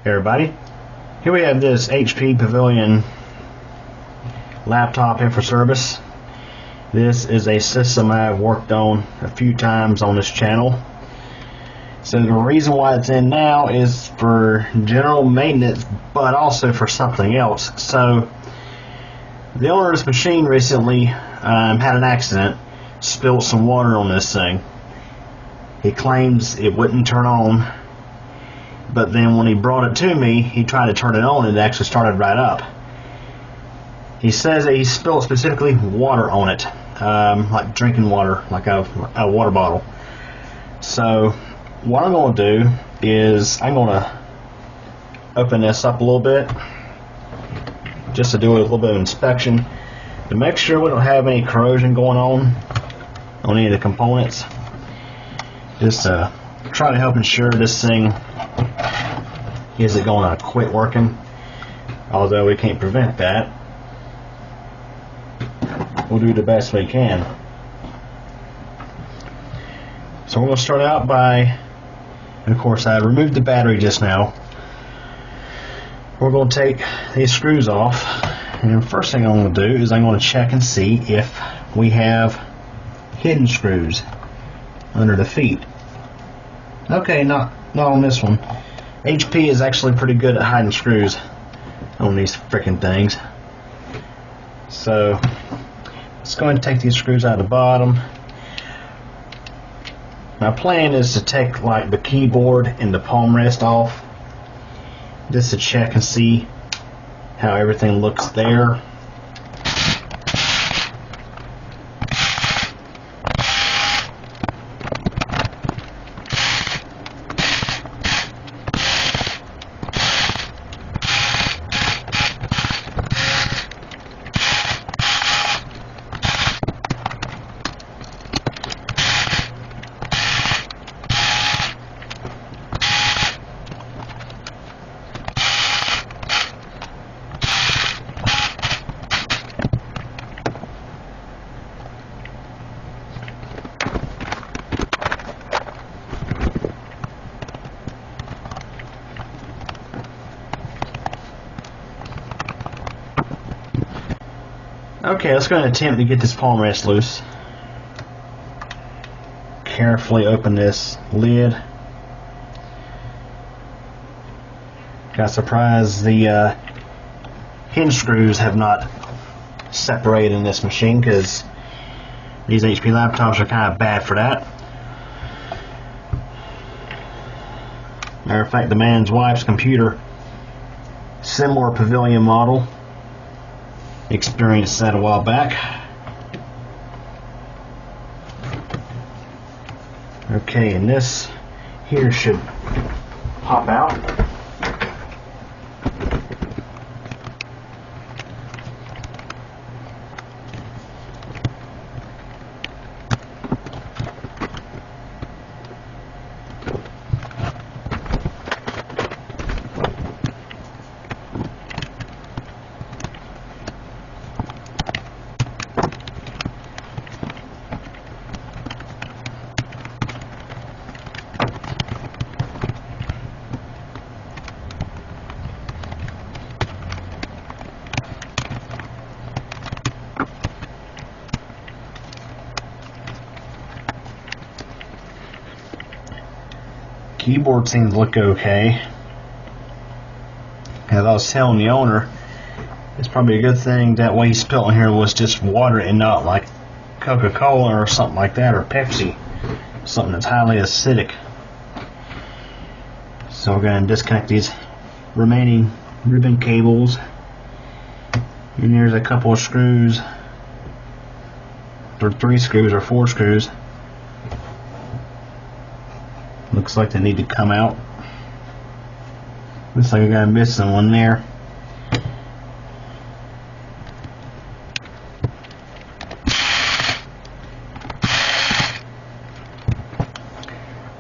Hey everybody, here we have this HP Pavilion laptop in for service. This is a system I've worked on a few times on this channel. So the reason why it's in now is for general maintenance, but also for something else. So the owner of this machine recently had an accident, spilled some water on this thing. He claims it wouldn't turn on, but then when he brought it to me, he tried to turn it on and it actually started right up. He says that he spilled specifically water on it, like drinking water, like a water bottle. So what I'm going to do is I'm going to open this up a little bit just to do a little bit of inspection to make sure we don't have any corrosion going on any of the components. Just to try to help ensure this thing isn't going to quit working, although we can't prevent that. We'll do the best we can. So we're going to start out by, and of course I removed the battery just now. We're going to take these screws off, and the first thing I'm going to do is I'm going to check and see if we have hidden screws under the feet. Okay, not on this one. HP is actually pretty good at hiding screws on these freaking things. So let's go ahead and take these screws out of the bottom. My plan is to take like the keyboard and the palm rest off, just to check and see how everything looks there. Okay, let's go ahead and attempt to get this palm rest loose. Carefully open this lid. Got surprised the hinge screws have not separated in this machine, because these HP laptops are kind of bad for that. Matter of fact, the man's wife's computer, similar Pavilion model, experienced that a while back. Okay, and this here should pop out. Keyboard seems to look okay. As I was telling the owner, it's probably a good thing that what he spilled in here was just water and not like Coca-Cola or something like that, or Pepsi, something that's highly acidic. So we're going to disconnect these remaining ribbon cables, and there's a couple of screws, or 3 screws or 4 screws. Looks like they need to come out. Looks like I got missing one there.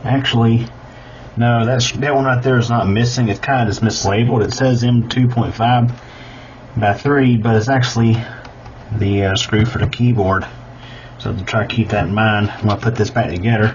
Actually, no, that one right there is not missing. It's kind of just mislabeled. It says M2.5 by 3, but it's actually the screw for the keyboard. So to try to keep that in mind, I'm going to put this back together.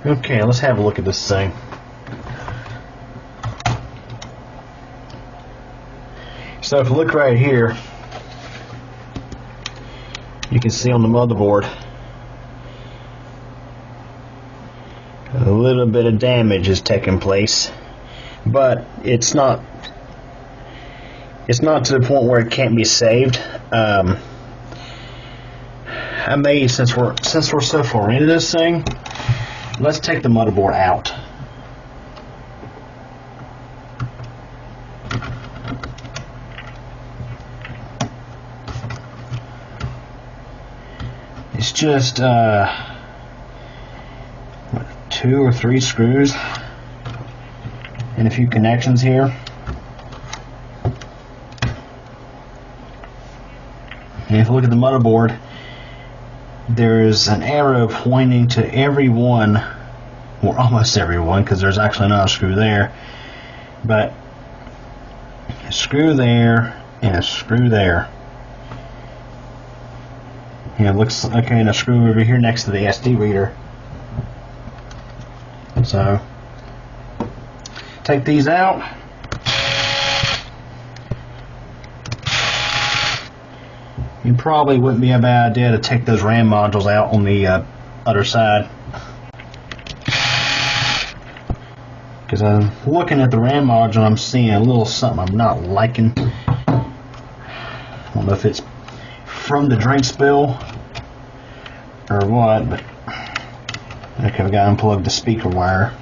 Okay, let's have a look at this thing. So if you look right here, you can see on the motherboard a little bit of damage is taking place, but it's not to the point where it can't be saved. I may, since we're so far into this thing, let's take the motherboard out. It's just 2 or 3 screws and a few connections here. And if you look at the motherboard, there's an arrow pointing to every one, or almost every one, because there's actually another screw there, but a screw there and a screw there. Yeah, it looks okay, and a screw over here next to the SD reader. So, take these out. It probably wouldn't be a bad idea to take those RAM modules out on the other side. Because I'm looking at the RAM module, I'm seeing a little something I'm not liking. I don't know if it's from the drink spill or what, but okay, we gotta unplug the speaker wire.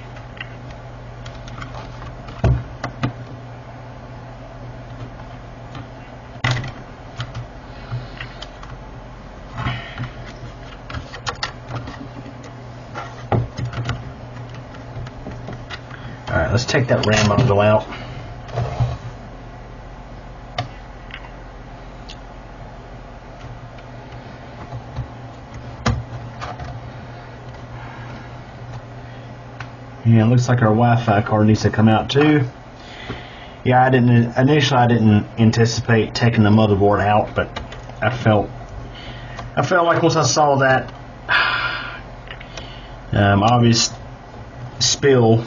Alright, let's take that RAM module out. Yeah, it looks like our Wi-Fi card needs to come out too. Yeah, initially I didn't anticipate taking the motherboard out, but I felt like once I saw that obvious spill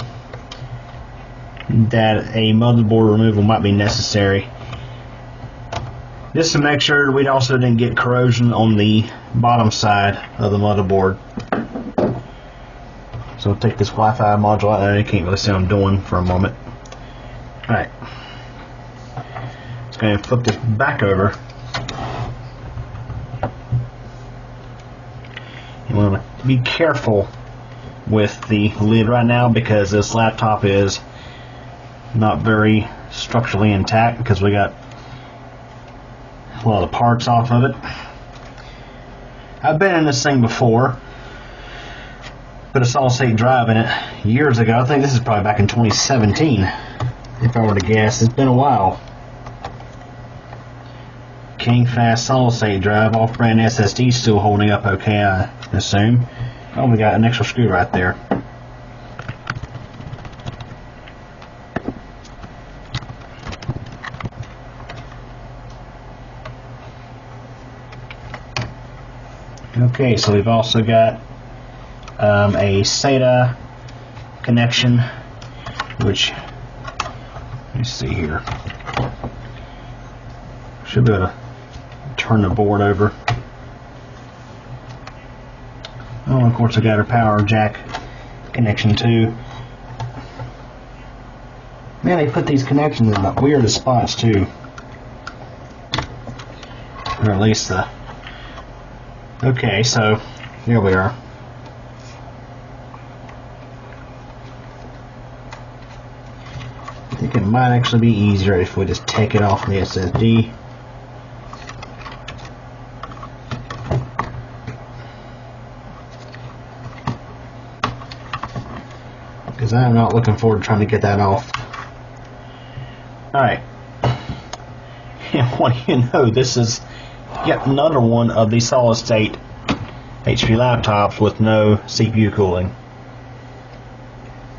that a motherboard removal might be necessary. Just to make sure we also didn't get corrosion on the bottom side of the motherboard. So I'll take this Wi-Fi module out. You can't really see what I'm doing for a moment. Alright. Just going to flip this back over. You want to be careful with the lid right now because this laptop is not very structurally intact because we got a lot of parts off of it. I've been in this thing before. Put a solid state drive in it years ago. I think this is probably back in 2017, if I were to guess. It's been a while. King Fast solid state drive, off-brand SSD still holding up okay, I assume. Oh, we got an extra screw right there. Okay, so we've also got a SATA connection, which, let me see here, should be able to turn the board over. Oh, of course I got our power jack connection too. Man, they put these connections in the weirdest spots too, or at least the, okay, so here we are. I think it might actually be easier if we just take it off the SSD. Because I'm not looking forward to trying to get that off. Alright. And what do you know, this is yet another one of these solid state HP laptops with no CPU cooling.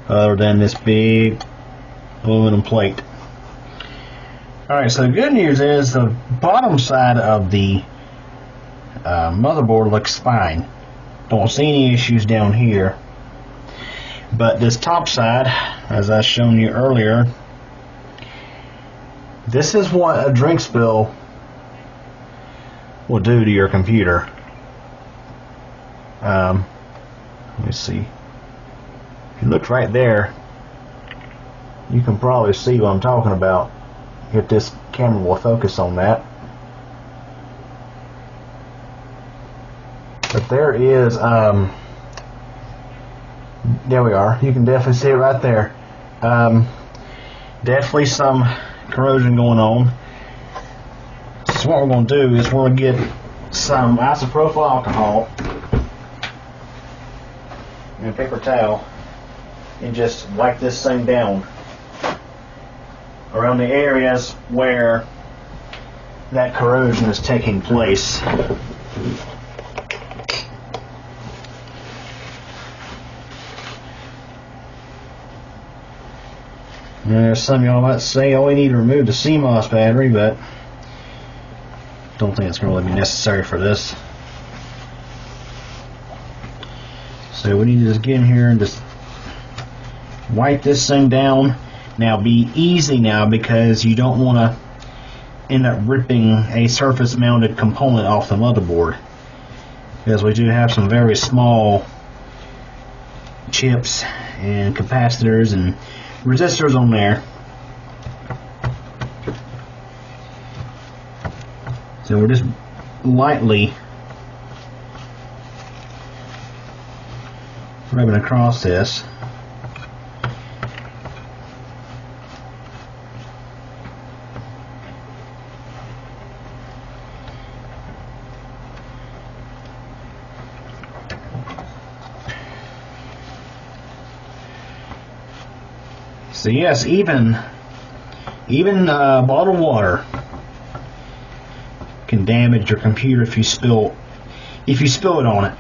Other than this big aluminum plate. Alright, so the good news is the bottom side of the motherboard looks fine. Don't see any issues down here. But this top side, as I shown you earlier, this is what a drink spill will do to your computer. Let me see. If you look right there, you can probably see what I'm talking about. If this camera will focus on that. But there is, there we are. You can definitely see it right there. Definitely some corrosion going on. So what we're going to do is we're going to get some isopropyl alcohol and a paper towel and just wipe this thing down around the areas where that corrosion is taking place. Some of y'all might say, oh, we need to remove the CMOS battery, but don't think it's going to really be necessary for this. So we need to just get in here and just wipe this thing down. Now be easy now, because you don't want to end up ripping a surface mounted component off the motherboard, because we do have some very small chips and capacitors and resistors on there. So we're just lightly rubbing across this. So yes, even bottled water can damage your computer if you spill it on it.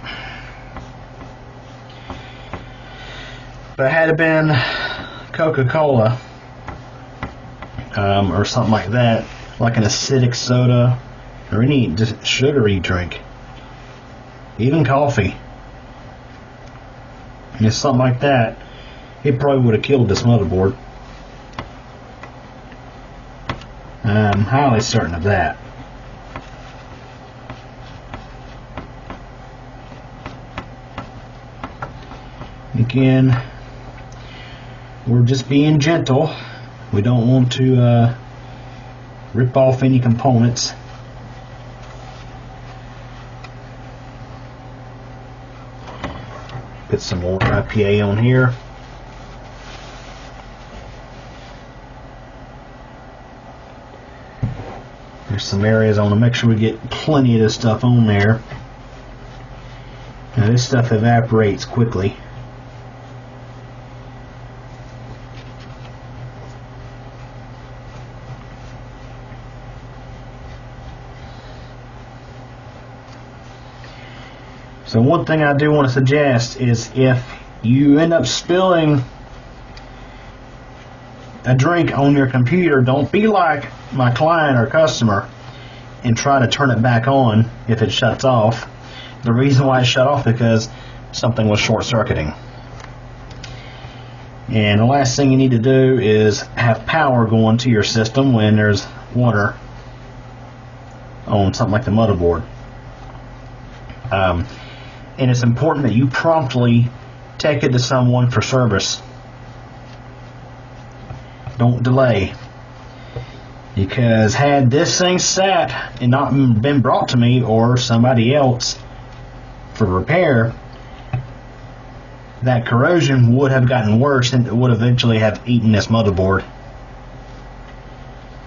But had it been Coca-Cola or something like that, like an acidic soda or any just sugary drink, even coffee, and it's something like that, it probably would have killed this motherboard. I'm highly certain of that. Again, we're just being gentle. We don't want to rip off any components. Put some more IPA on here. There's some areas I want to make sure we get plenty of this stuff on there. Now this stuff evaporates quickly. So one thing I do want to suggest is, if you end up spilling a drink on your computer, don't be like my client or customer and try to turn it back on if it shuts off. The reason why it shut off because something was short-circuiting. And the last thing you need to do is have power going to your system when there's water on something like the motherboard. And it's important that you promptly take it to someone for service. Don't delay. Because had this thing sat and not been brought to me or somebody else for repair, that corrosion would have gotten worse and it would eventually have eaten this motherboard.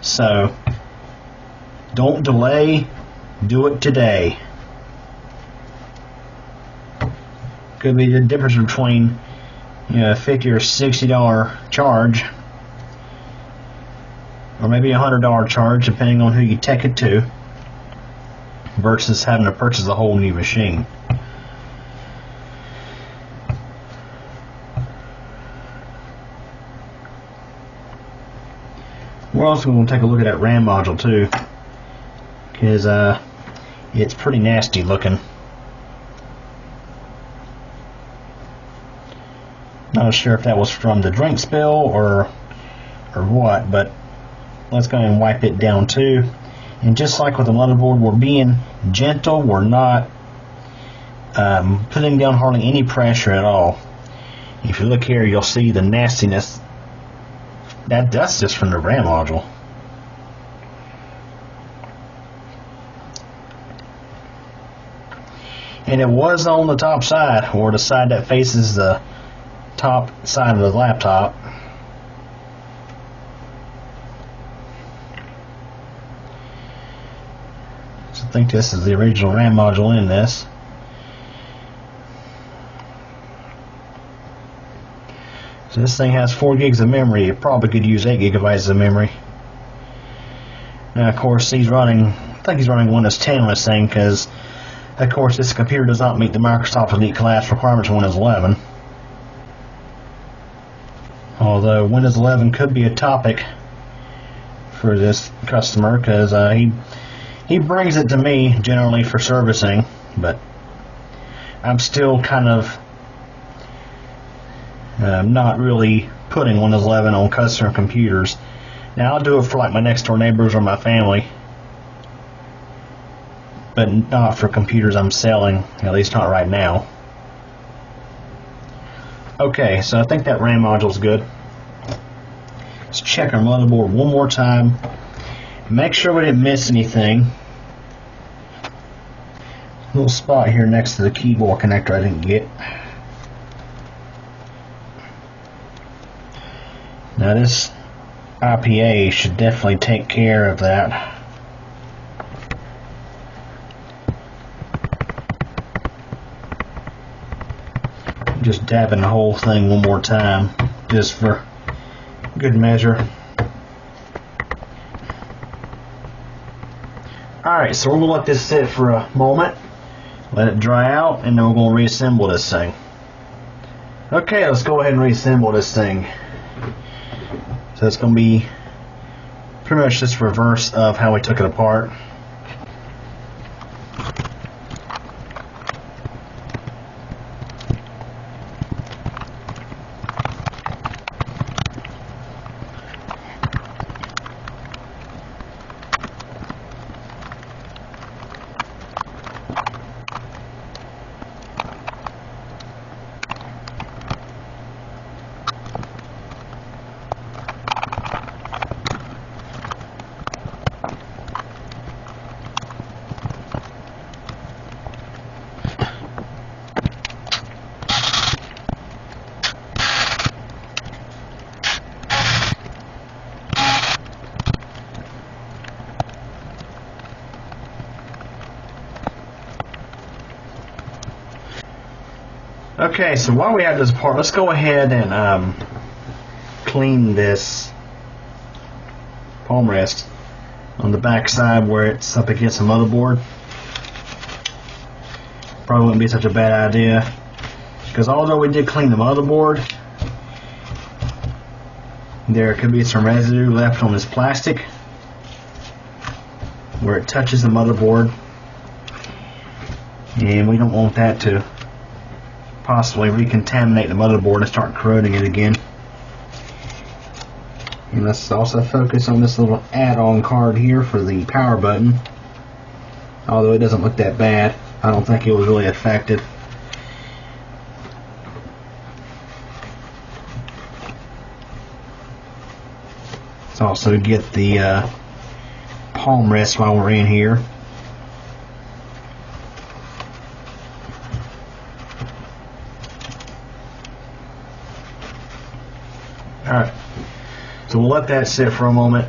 So don't delay, do it today. Could be the difference between, you know, a $50 or $60 charge, or maybe a $100 charge, depending on who you take it to, versus having to purchase a whole new machine. We're also going to take a look at that RAM module too, because it's pretty nasty looking. Not sure if that was from the drink spill or what, but let's go ahead and wipe it down too. And just like with the motherboard, we're being gentle. We're not putting down hardly any pressure at all. If you look here, you'll see the nastiness. That's just from the RAM module. And it was on the top side, or the side that faces the top side of the laptop. So I think this is the original RAM module in this. So this thing has 4 gigs of memory. It probably could use 8 gigabytes of memory. Now, of course, I think he's running Windows 10 on this thing, because, of course, this computer does not meet the Microsoft Elite class requirements of Windows 11. Although Windows 11 could be a topic for this customer, because he brings it to me generally for servicing, but I'm still kind of not really putting Windows 11 on customer computers. Now I'll do it for like my next door neighbors or my family, but not for computers I'm selling, at least not right now. Okay, so I think that RAM module's good. Let's check our motherboard one more time. Make sure we didn't miss anything. Little spot here next to the keyboard connector I didn't get. Now this IPA should definitely take care of that. Just dabbing the whole thing one more time, just for good measure. Alright, so we're going to let this sit for a moment, let it dry out, and then we're going to reassemble this thing. Okay, let's go ahead and reassemble this thing. So it's going to be pretty much just reverse of how we took it apart. Okay, so while we have this part, let's go ahead and clean this palm rest on the back side where it's up against the motherboard. Probably wouldn't be such a bad idea, because although we did clean the motherboard, there could be some residue left on this plastic where it touches the motherboard, and we don't want that to possibly recontaminate the motherboard and start corroding it again. And let's also focus on this little add-on card here for the power button. Although it doesn't look that bad, I don't think it was really affected. Let's also get the palm rest while we're in here. Alright, so we'll let that sit for a moment,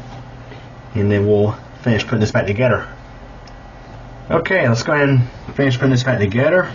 and then we'll finish putting this back together. Okay, let's go ahead and finish putting this back together.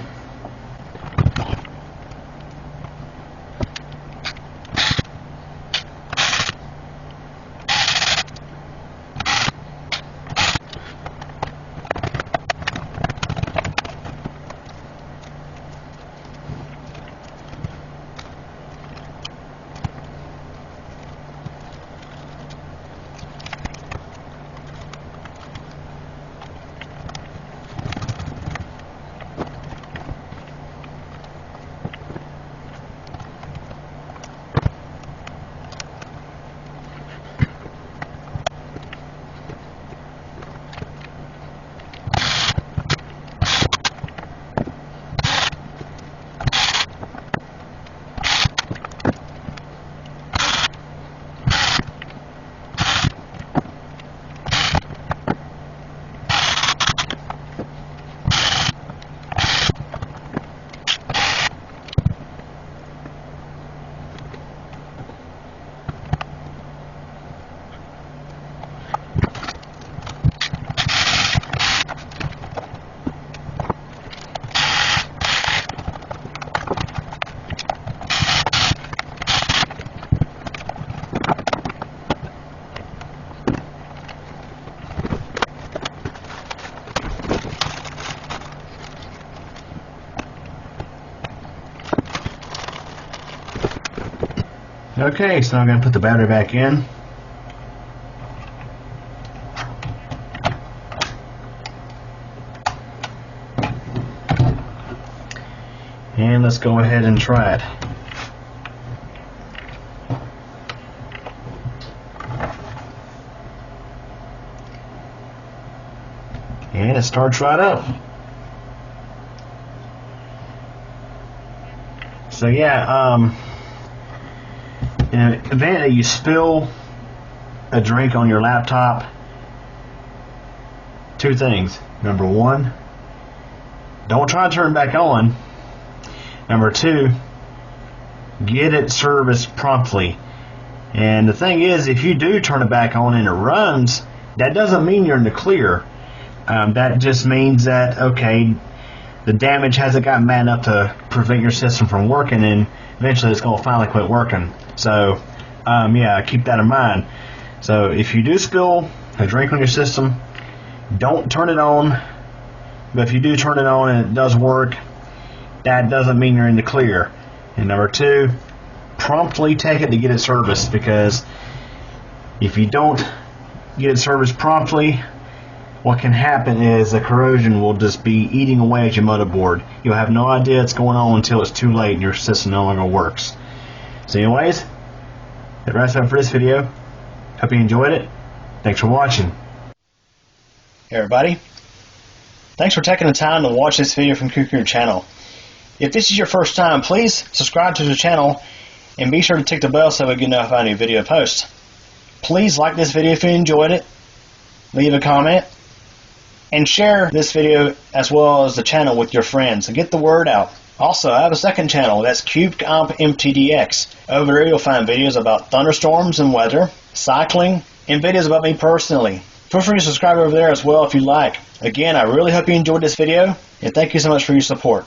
Okay, so now I'm going to put the battery back in. And let's go ahead and try it. And it starts right up. So yeah, in the event that you spill a drink on your laptop, two things. Number one, don't try to turn it back on. Number two, get it serviced promptly. And the thing is, if you do turn it back on and it runs, that doesn't mean you're in the clear. That just means that, okay, the damage hasn't gotten bad enough to prevent your system from working, and eventually it's going to finally quit working. So, yeah, keep that in mind. So if you do spill a drink on your system, don't turn it on. But if you do turn it on and it does work, that doesn't mean you're in the clear. And number two, promptly take it to get it serviced, because if you don't get it serviced promptly, what can happen is the corrosion will just be eating away at your motherboard. You'll have no idea what's going on until it's too late and your system no longer works. So anyways, that wraps up for this video. Hope you enjoyed it. Thanks for watching. Hey everybody. Thanks for taking the time to watch this video from Cuckoo channel. If this is your first time, please subscribe to the channel and be sure to tick the bell so we get notified of new video posts. Please like this video if you enjoyed it, leave a comment, and share this video as well as the channel with your friends and get the word out. Also, I have a second channel, that's CubeCompMTDX. Over there you'll find videos about thunderstorms and weather, cycling, and videos about me personally. Feel free to subscribe over there as well if you like. Again, I really hope you enjoyed this video, and thank you so much for your support.